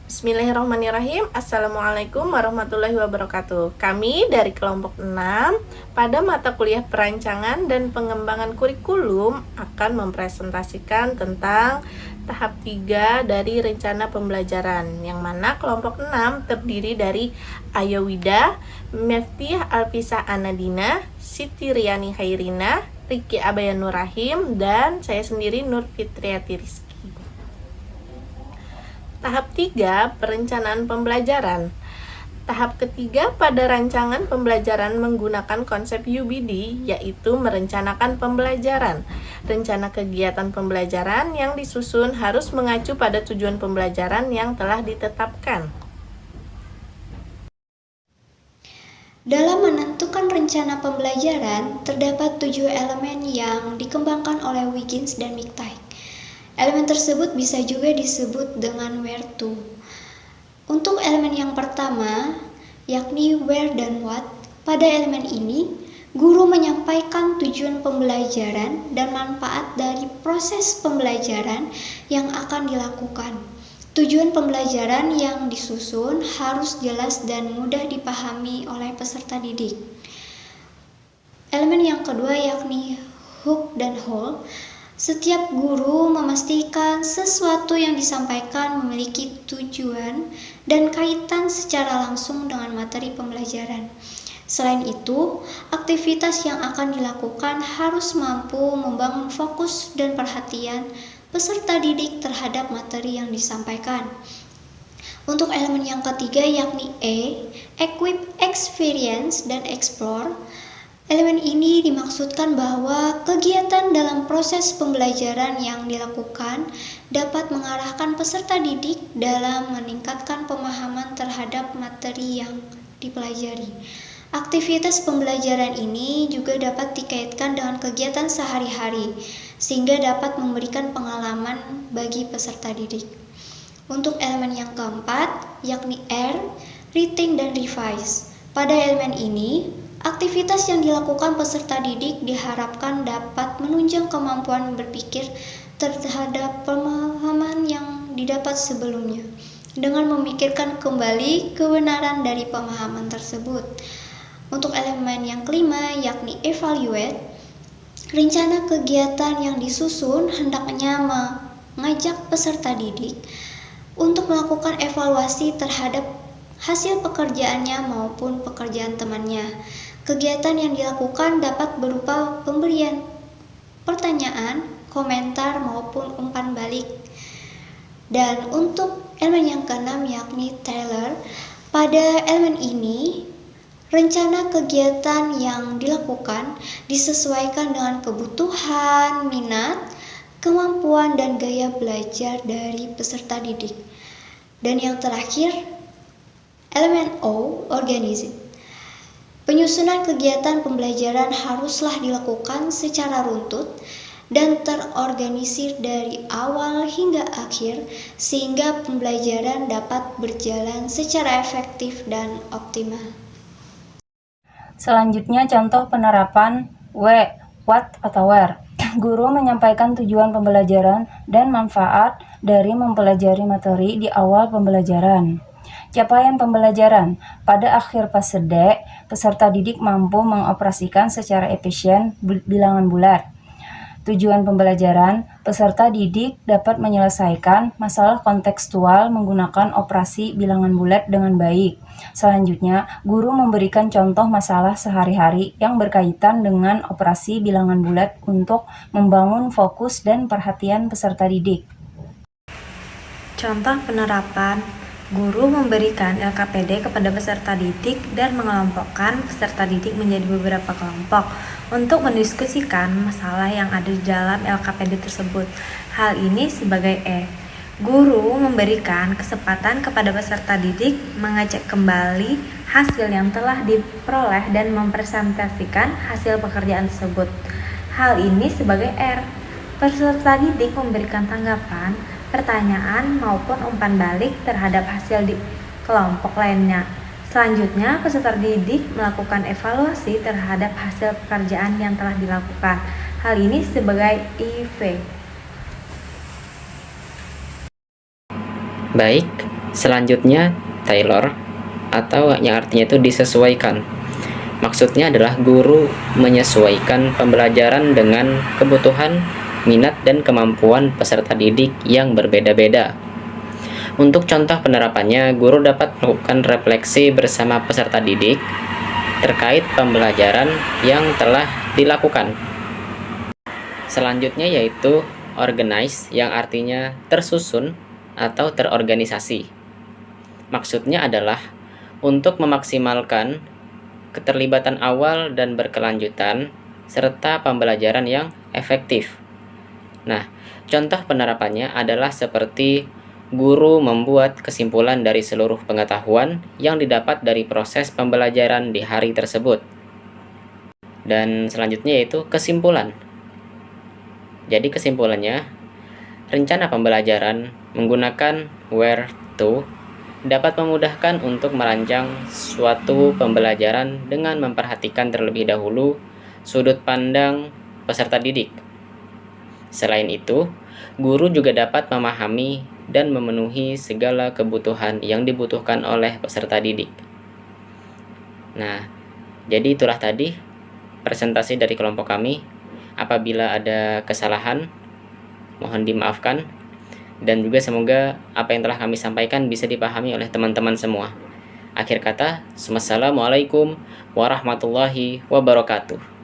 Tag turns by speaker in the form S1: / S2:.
S1: Bismillahirrahmanirrahim. Assalamualaikum warahmatullahi wabarakatuh. Kami dari kelompok 6 pada mata kuliah perancangan dan pengembangan kurikulum akan mempresentasikan tentang tahap 3 dari rencana pembelajaran, yang mana kelompok 6 terdiri dari Ayowida, Meftiah Alfisa Anadina, Siti Riani Khairina, Riki Abayanur Rahim, dan saya sendiri Nur Fitriati Rizky. Tahap 3, perencanaan pembelajaran. Tahap ketiga pada rancangan pembelajaran menggunakan konsep UBD, yaitu merencanakan pembelajaran. Rencana kegiatan pembelajaran yang disusun harus mengacu pada tujuan pembelajaran yang telah ditetapkan.
S2: Dalam menentukan rencana pembelajaran, terdapat 7 elemen yang dikembangkan oleh Wiggins dan McTighe. Elemen tersebut bisa juga disebut dengan where to. Untuk elemen yang pertama, yakni where dan what, pada elemen ini, guru menyampaikan tujuan pembelajaran dan manfaat dari proses pembelajaran yang akan dilakukan. Tujuan pembelajaran yang disusun harus jelas dan mudah dipahami oleh peserta didik. Elemen yang kedua yakni hook dan hole. Setiap guru memastikan sesuatu yang disampaikan memiliki tujuan dan kaitan secara langsung dengan materi pembelajaran. Selain itu, aktivitas yang akan dilakukan harus mampu membangun fokus dan perhatian peserta didik terhadap materi yang disampaikan. Untuk elemen yang ketiga yakni E, equip, experience, dan explore. Elemen ini dimaksudkan bahwa kegiatan dalam proses pembelajaran yang dilakukan dapat mengarahkan peserta didik dalam meningkatkan pemahaman terhadap materi yang dipelajari. Aktivitas pembelajaran ini juga dapat dikaitkan dengan kegiatan sehari-hari, sehingga dapat memberikan pengalaman bagi peserta didik. Untuk elemen yang keempat, yakni R, retain dan revise. Pada elemen ini, aktivitas yang dilakukan peserta didik diharapkan dapat menunjang kemampuan berpikir terhadap pemahaman yang didapat sebelumnya, dengan memikirkan kembali kebenaran dari pemahaman tersebut. Untuk elemen yang kelima, yakni evaluate, rencana kegiatan yang disusun hendaknya mengajak peserta didik untuk melakukan evaluasi terhadap hasil pekerjaannya maupun pekerjaan temannya. Kegiatan yang dilakukan dapat berupa pemberian pertanyaan, komentar, maupun umpan balik. Dan untuk elemen yang keenam yakni tailor, pada elemen ini, rencana kegiatan yang dilakukan disesuaikan dengan kebutuhan, minat, kemampuan, dan gaya belajar dari peserta didik. Dan yang terakhir, elemen O, organize. Penyusunan kegiatan pembelajaran haruslah dilakukan secara runtut dan terorganisir dari awal hingga akhir sehingga pembelajaran dapat berjalan secara efektif dan optimal.
S3: Selanjutnya contoh penerapan what atau where. Guru menyampaikan tujuan pembelajaran dan manfaat dari mempelajari materi di awal pembelajaran. Capaian pembelajaran. Pada akhir fase D, peserta didik mampu mengoperasikan secara efisien bilangan bulat. Tujuan pembelajaran, peserta didik dapat menyelesaikan masalah kontekstual menggunakan operasi bilangan bulat dengan baik. Selanjutnya, guru memberikan contoh masalah sehari-hari yang berkaitan dengan operasi bilangan bulat untuk membangun fokus dan perhatian peserta didik.
S4: Contoh penerapan, guru memberikan LKPD kepada peserta didik dan mengelompokkan peserta didik menjadi beberapa kelompok untuk mendiskusikan masalah yang ada di dalam LKPD tersebut. Hal ini sebagai E. Guru memberikan kesempatan kepada peserta didik mengecek kembali hasil yang telah diperoleh dan mempresentasikan hasil pekerjaan tersebut. Hal ini sebagai R. Peserta didik memberikan tanggapan, pertanyaan maupun umpan balik terhadap hasil di kelompok lainnya. Selanjutnya, peserta didik melakukan evaluasi terhadap hasil pekerjaan yang telah dilakukan. Hal ini sebagai IV.
S5: Baik, Selanjutnya, tailor atau yang artinya itu disesuaikan. Maksudnya adalah guru menyesuaikan pembelajaran dengan kebutuhan, minat, dan kemampuan peserta didik yang berbeda-beda. Untuk contoh penerapannya, guru dapat melakukan refleksi bersama peserta didik terkait pembelajaran yang telah dilakukan. Selanjutnya yaitu organize, yang artinya tersusun atau terorganisasi. Maksudnya adalah untuk memaksimalkan keterlibatan awal dan berkelanjutan serta pembelajaran yang efektif. Nah, contoh penerapannya adalah seperti guru membuat kesimpulan dari seluruh pengetahuan yang didapat dari proses pembelajaran di hari tersebut. Dan selanjutnya yaitu kesimpulan. Jadi kesimpulannya, rencana pembelajaran menggunakan where to dapat memudahkan untuk merancang suatu pembelajaran dengan memperhatikan terlebih dahulu sudut pandang peserta didik. Selain itu, guru juga dapat memahami dan memenuhi segala kebutuhan yang dibutuhkan oleh peserta didik. Nah, jadi itulah tadi presentasi dari kelompok kami. Apabila ada kesalahan, mohon dimaafkan. Dan juga semoga apa yang telah kami sampaikan bisa dipahami oleh teman-teman semua. Akhir kata, wassalamualaikum warahmatullahi wabarakatuh.